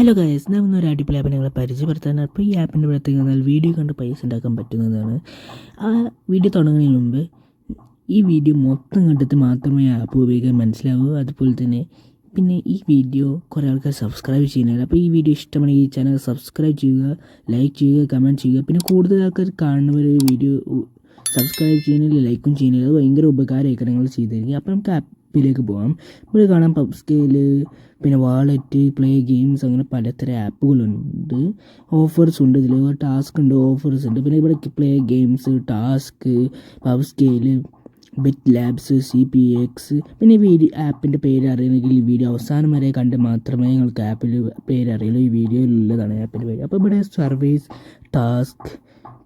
Hello guys, ഞാൻ ഒരു അടിപൊളി ആപ്പ് നിങ്ങളെ പരിചയപ്പെടുത്താനാണ്. അപ്പോൾ ഈ ആപ്പിൻ്റെ പ്രത്യേകത വീഡിയോ കണ്ട് പൈസ ഉണ്ടാക്കാൻ പറ്റുന്നതാണ്. ആ വീഡിയോ തുടങ്ങുന്നതിന് മുമ്പ് ഈ വീഡിയോ മൊത്തം കണ്ടിട്ട് മാത്രമേ ആപ്പ് ഉപയോഗിക്കാൻ മനസ്സിലാവൂ. അതുപോലെ തന്നെ പിന്നെ ഈ വീഡിയോ കുറേ ആൾക്കാർ സബ്സ്ക്രൈബ് ചെയ്യുന്നില്ല. അപ്പോൾ ഈ വീഡിയോ ഇഷ്ടമാണെങ്കിൽ ഈ ചാനൽ സബ്സ്ക്രൈബ് ചെയ്യുക, ലൈക്ക് ചെയ്യുക, കമൻറ്റ് ചെയ്യുക. പിന്നെ കൂടുതൽ ആൾക്കാർ കാണുന്നവർ വീഡിയോ സബ്സ്ക്രൈബ് ചെയ്യുന്നില്ല, ലൈക്കും ചെയ്യുന്നില്ല. അത് ഭയങ്കര ഉപകാരമായിരിക്കും നിങ്ങൾ ചെയ്തിരിക്കുക. അപ്പോൾ നമുക്ക് ആപ്പിലേക്ക് പോകാം. ഇവിടെ കാണാം പബ് സ്കെയിൽ, പിന്നെ വാളറ്റ്, പ്ലേ ഗെയിംസ്, അങ്ങനെ പലതരം ആപ്പുകളുണ്ട്. ഓഫേഴ്സ് ഉണ്ട്, ഇതിൽ ടാസ്ക് ഉണ്ട്, ഓഫേഴ്സ് ഉണ്ട്. പിന്നെ ഇവിടെ play games, task, pub scale, bit labs, CPX. പിന്നെ ആപ്പിൻ്റെ പേര് അറിയണമെങ്കിൽ ഈ വീഡിയോ അവസാനം വരെ കണ്ട് മാത്രമേ നിങ്ങൾക്ക് ആപ്പിൽ പേര് അറിയുള്ളൂ. ഈ വീഡിയോയിലുള്ളതാണ് ആപ്പിൻ്റെ പേര്. അപ്പോൾ ഇവിടെ സർവീസ്, ടാസ്ക്,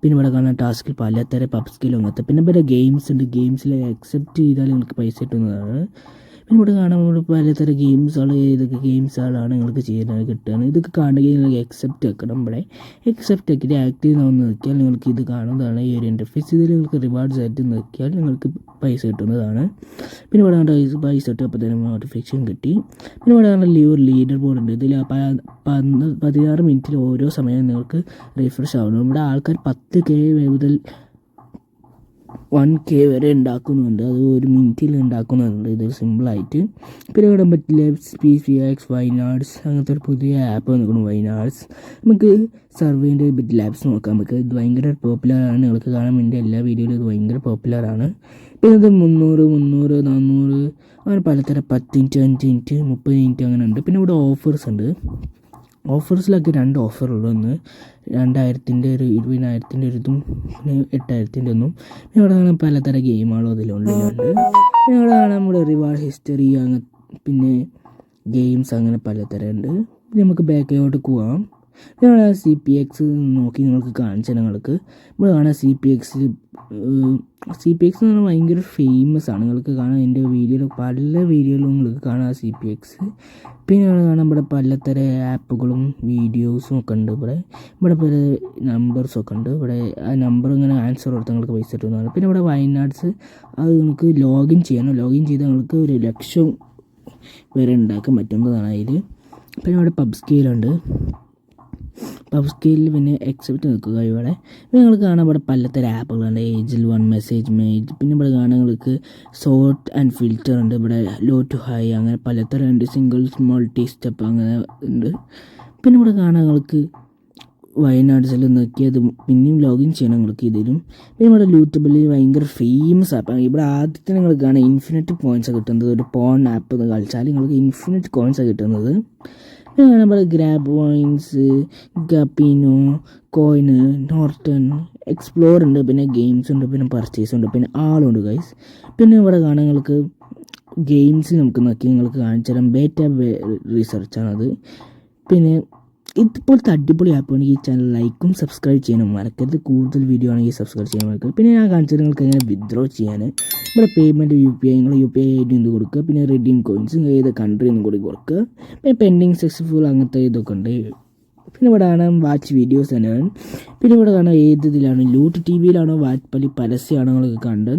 പിന്നെ ഇവിടെ കാണാൻ ടാസ്കിൽ പലതരം പബ് സ്കിലും അങ്ങനത്തെ. പിന്നെ ഇവിടെ ഗെയിംസ് ഉണ്ട്. ഗെയിംസിൽ അക്സെപ്റ്റ് ചെയ്താൽ നിങ്ങൾക്ക് പൈസ കിട്ടുന്നതാണ്. പിന്നെ ഇവിടെ കാണാൻ പലതരം ഗെയിംസുകൾ, ഏതൊക്കെ ഗെയിംസുകളാണ് നിങ്ങൾക്ക് ചെയ്യാൻ കിട്ടുകയാണ്. ഇതൊക്കെ കാണുകയും നിങ്ങൾക്ക് എക്സെപ്റ്റ് വെക്കണം. ഇവിടെ എക്സെപ്റ്റ് ആക്കിയിട്ട് ആക്റ്റീവ് ആവുന്ന നോക്കിയാൽ നിങ്ങൾക്ക് ഇത് കാണുന്നതാണ് ഈ ഒരു ഇൻ്റർഫേസ്. ഇതിൽ നിങ്ങൾക്ക് റിവാർഡ്സ് ആയിട്ട് നോക്കിയാൽ നിങ്ങൾക്ക് പൈസ കിട്ടുന്നതാണ്. പിന്നെ ഇവിടെ കണ്ട പൈസ കിട്ടും, അപ്പോൾ തന്നെ നോട്ടിഫിക്കേഷൻ കിട്ടി. പിന്നെ ഇവിടെ കണ്ട ലീഡർ ബോർഡ് ഉണ്ട്. ഇതിൽ 16 മിനിറ്റിൽ ഓരോ സമയം നിങ്ങൾക്ക് റിഫ്രഷ് ആവണം. ഇവിടെ ആൾക്കാർ 10K മുതൽ 1K വരെ ഉണ്ടാക്കുന്നുണ്ട്. അത് ഒരു മിനിറ്റിൽ ഉണ്ടാക്കുന്നുണ്ട് ഇത് സിമ്പിളായിട്ട്. പിന്നെ ഇവിടെ പറ്റില്ല PCX, വൈനാഡ്സ്, അങ്ങനത്തെ ഒരു പുതിയ ആപ്പ് വന്നിരിക്കുന്നു വൈനാഡ്സ്. നമുക്ക് സർവേൻ്റെ ബിറ്റ് ലാബ്സ് നോക്കാം. നമുക്ക് ഇത് ഭയങ്കര പോപ്പുലറാണ്. നിങ്ങൾക്ക് കാണാൻ വേണ്ടി എല്ലാ വീഡിയോയിലും ഇത് ഭയങ്കര പോപ്പുലറാണ്. പിന്നെ ഇത് 300, 400 അങ്ങനെ പലതരം 10 മിനിറ്റ്, 5 മിനിറ്റ്, 30 മിനിറ്റ് അങ്ങനെ ഉണ്ട്. പിന്നെ ഇവിടെ ഓഫേഴ്സ് ഉണ്ട്. ഓഫേഴ്സിലൊക്കെ 2 ഓഫറുള്ളൂ. ഒന്ന് 2000-ൻ്റെ ഒരു 20,000-ൻ്റെ ഒരു ഇതും, പിന്നെ 8,000-ൻ്റെ ഒന്നും. പിന്നെ ഇവിടെ കാണാൻ പലതരം ഗെയിമുകളും അതിലുണ്ട്. പിന്നെ ഇവിടെ കാണാൻ നമ്മുടെ റിവാർഡ് ഹിസ്റ്ററി, അങ്ങനെ പിന്നെ ഗെയിംസ്, അങ്ങനെ പലതരം ഉണ്ട്. പിന്നെ നമുക്ക് ബാക്കിലോട്ട് പോവാം. പിന്നെ CPX നോക്കി നിങ്ങൾക്ക് കാണിച്ചു ഞങ്ങൾക്ക്. ഇവിടെ കാണാൻ CPX എന്ന് പറഞ്ഞാൽ ഭയങ്കര ഫേമസ് ആണ്. നിങ്ങൾക്ക് കാണാൻ എൻ്റെ വീഡിയോയിൽ പല വീഡിയോയിലും നിങ്ങൾക്ക് കാണാം CPX. പിന്നെ കാണാൻ ഇവിടെ പലതരം ആപ്പുകളും വീഡിയോസും ഒക്കെ ഉണ്ട്. ഇവിടെ പല നമ്പേഴ്സൊക്കെ ഉണ്ട്. ഇവിടെ ആ നമ്പർ ഇങ്ങനെ ആൻസർ കൊടുത്താൽ നിങ്ങൾക്ക് പൈസ കിട്ടുന്നതാണ്. പിന്നെ ഇവിടെ വൈനാഡ്സ്, അത് നിങ്ങൾക്ക് ലോഗിൻ ചെയ്യണം. ലോഗിൻ ചെയ്താൽ നിങ്ങൾക്ക് 1,00,000 വരെ ഉണ്ടാക്കാൻ പറ്റുന്നതാണ് അതിൽ. പിന്നെ ഇവിടെ പബ് സ്കെയിലുണ്ട്. പബ് സ്കെയിലിൽ പിന്നെ എക്സെപ്റ്റ് നിൽക്കുക. ഇവിടെ നിങ്ങൾക്ക് കാണാൻ ഇവിടെ പലതരം ആപ്പുകളുണ്ട്. ഏജിൽ 1, മെസ്സേജ് മെയ്ഡ്. പിന്നെ ഇവിടെ കാണാൻ നിങ്ങൾക്ക് സോർട്ട് ആൻഡ് ഫിൽറ്റർ ഉണ്ട്. ഇവിടെ ലോ ടു ഹൈ, അങ്ങനെ പലതരം ഉണ്ട്. സിംഗിൾസ്, മൾട്ടി സ്റ്റെപ്പ്, അങ്ങനെ ഉണ്ട്. പിന്നെ ഇവിടെ കാണാൻ നിങ്ങൾക്ക് വയനാട്സിൽ നോക്കിയത് പിന്നെയും ലോഗിൻ ചെയ്യണം നിങ്ങൾക്ക് ഇതിലും. പിന്നെ ഇവിടെ ലൂട്ടബിൾ ഭയങ്കര ഫേമസ് ആപ്പാണ്. ഇവിടെ ആദ്യത്തെ നിങ്ങൾക്ക് കാണാൻ ഇൻഫിനിറ്റ് കോയിൻസ് കിട്ടുന്നത്. ഒരു പോൺ ആപ്പ് എന്ന് കളിച്ചാൽ നിങ്ങൾക്ക് ഇൻഫിനിറ്റ് കോയിൻസാണ് കിട്ടുന്നത്. പിന്നെ നമ്മുടെ ഗ്രാബ് കോയിൻസ്, ഗപ്പിനോ, കോയിന്, നോർട്ടൺ, എക്സ്പ്ലോർ ഉണ്ട്. പിന്നെ ഗെയിംസ് ഉണ്ട്, പിന്നെ പർച്ചേസ് ഉണ്ട്, പിന്നെ ആളുണ്ട് ഗൈസ്. പിന്നെ ഇവിടെ കാണാൻ നിങ്ങൾക്ക് ഗെയിംസ് നമുക്ക് നോക്കി നിങ്ങൾക്ക് കാണിച്ചു തരാം. ബേറ്റ റിസർച്ചാണത്. പിന്നെ ഇതുപോലത്തെ അടിപൊളി ആപ്പാണ്. ഈ ചാനൽ ലൈക്കും സബ്സ്ക്രൈബ് ചെയ്യാനും മറക്കരുത്. കൂടുതൽ വീഡിയോ ആണെങ്കിൽ സബ്സ്ക്രൈബ് ചെയ്യാൻ മറക്കരുത്. പിന്നെ ഞാൻ കാണിച്ചത് നിങ്ങൾക്ക് എങ്ങനെ വിത്ഡ്രോ ചെയ്യാൻ. ഇവിടെ പേയ്മെൻറ്റ് UPI, നിങ്ങൾ UPI ID ഒന്ന് കൊടുക്കുക. പിന്നെ റിഡീം കോയിൻസ് ഏത് കൺട്രി ഒന്നും കൂടി കൊടുക്കുക. പിന്നെ പെൻഡിങ് സക്സസ്ഫുൾ, അങ്ങനത്തെ ഇതൊക്കെ ഉണ്ട്. പിന്നെ ഇവിടെ കാണാം വാച്ച് വീഡിയോസ് തന്നെയാണ്. പിന്നെ ഇവിടെ കാണാം ഏത് ഇതിലാണ്, ലൂട്ട് TVയിലാണോ വാച്ച് പരസ്യമാണോ നിങ്ങൾക്ക് കണ്ടത്.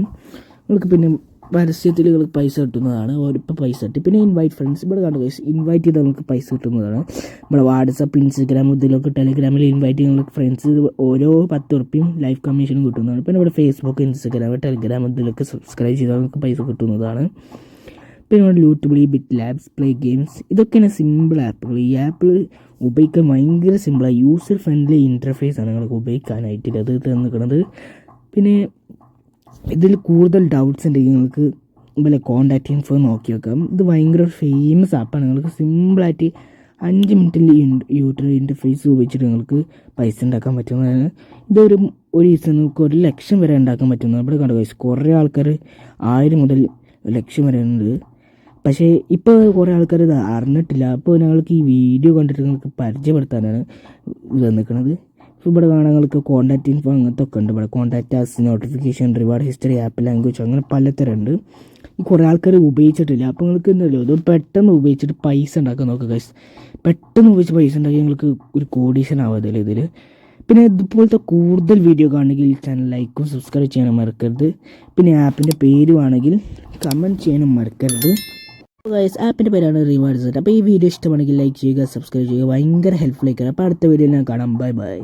നിങ്ങൾക്ക് പിന്നെ പരസ്യത്തിൽ നിങ്ങൾക്ക് പൈസ കിട്ടുന്നതാണ്. ഇപ്പോൾ പൈസ കിട്ടി. പിന്നെ ഇൻവൈറ്റ് ഫ്രണ്ട്സ്, ഇവിടെ കണ്ടു പൈസ ഇൻവൈറ്റ് ചെയ്താൽ നിങ്ങൾക്ക് പൈസ കിട്ടുന്നതാണ്. നമ്മുടെ വാട്സപ്പ്, ഇൻസ്റ്റഗ്രാം, ഇതിലൊക്കെ ടെലിഗ്രാമിൽ ഇൻവൈറ്റ് ചെയ്യുന്ന ഫ്രണ്ട്സ് ഓരോ 10 ഉറുപ്പിയും ലൈഫ് കമ്മീഷനും കിട്ടുന്നതാണ്. പിന്നെ ഇവിടെ ഫേസ്ബുക്ക്, ഇൻസ്റ്റഗ്രാം, ടെലിഗ്രാം, ഇതിലൊക്കെ സബ്സ്ക്രൈബ് ചെയ്താൽ നിങ്ങൾക്ക് പൈസ കിട്ടുന്നതാണ്. പിന്നെ ഇവിടെ ലൂട്ടബിളി, ബിറ്റ് ലാബ്സ്, പ്ലേ ഗെയിംസ്, ഇതൊക്കെയാണ് സിമ്പിൾ ആപ്പുകൾ. ഈ ആപ്പ് ഉപയോഗിക്കാൻ ഭയങ്കര സിമ്പിളാണ്. യൂസർ ഫ്രണ്ട്ലി ഇൻ്റർഫേസ് ആണ് നിങ്ങൾക്ക് ഉപയോഗിക്കാനായിട്ട് അത് തന്നിരിക്കുന്നത്. പിന്നെ ഇതിൽ കൂടുതൽ ഡൗട്ട്സ് ഉണ്ടെങ്കിൽ നിങ്ങൾക്ക് ഇതുപോലെ കോൺടാക്റ്റ് ഇൻഫോ നോക്കി വെക്കാം. ഇത് ഭയങ്കര ഫേമസ് ആപ്പാണ്. നിങ്ങൾക്ക് സിമ്പിളായിട്ട് 5 മിനിറ്റിൽ യൂസർ ഇൻ്റർഫേസ് ഉപയോഗിച്ചിട്ട് നിങ്ങൾക്ക് പൈസ ഉണ്ടാക്കാൻ പറ്റുന്നതാണ്. ഇതൊരു ദിവസം നിങ്ങൾക്ക് 1,00,000 വരെ ഉണ്ടാക്കാൻ പറ്റുന്നതാണ്. ഇവിടെ കണ്ടു പൈസ കുറേ ആൾക്കാർ 1000 മുതൽ 1,00,000 വരെ ഉണ്ട്. പക്ഷേ ഇപ്പോൾ കുറേ ആൾക്കാർ ഇത് അറിഞ്ഞിട്ടില്ല. അപ്പോൾ ഞങ്ങൾക്ക് ഈ വീഡിയോ കണ്ടിട്ട് നിങ്ങൾക്ക് പരിചയപ്പെടുത്താനാണ് ഇത് വന്നിരിക്കുന്നത്. ഇവിടെ കാണാൻ നിങ്ങൾക്ക് കോൺടാക്റ്റ് ഇൻഫോ അങ്ങനത്തെ ഒക്കെ ഉണ്ട്. ഇവിടെ contact us, notification, reward history, app language, അങ്ങനെ പലതരം ഉണ്ട്. ഈ കുറേ ആൾക്കാർ ഉപയോഗിച്ചിട്ടില്ല. അപ്പോൾ നിങ്ങൾക്ക് എന്തല്ലോ ഇത് പെട്ടെന്ന് ഉപയോഗിച്ചിട്ട് പൈസ ഉണ്ടാക്കാൻ നോക്കുക ഗൈസ്. പെട്ടെന്ന് ഉപയോഗിച്ച് പൈസ ഉണ്ടാക്കി നിങ്ങൾക്ക് ഒരു കോടീഷൻ ആവാതില്ല ഇതിൽ. പിന്നെ ഇതുപോലത്തെ കൂടുതൽ വീഡിയോ കാണണമെങ്കിൽ ഈ ചാനൽ ലൈക്കും സബ്സ്ക്രൈബ് ചെയ്യാനും മറക്കരുത്. പിന്നെ ആപ്പിൻ്റെ പേരുവാണെങ്കിൽ കമൻറ്റ് ചെയ്യാനും മറക്കരുത്. ഗൈസ് ആപ്പിൻ്റെ പേരാണ് റിവാർഡ്സ്. അപ്പോൾ ഈ വീഡിയോ ഇഷ്ടമാണെങ്കിൽ ലൈക്ക് ചെയ്യുക, സബ്സ്ക്രൈബ് ചെയ്യുക, ഭയങ്കര ഹെൽപ്ഫുൾ ആയിരിക്കും. അപ്പോൾ അടുത്ത വീഡിയോയിൽ ഞാൻ കാണാം. Bye bye.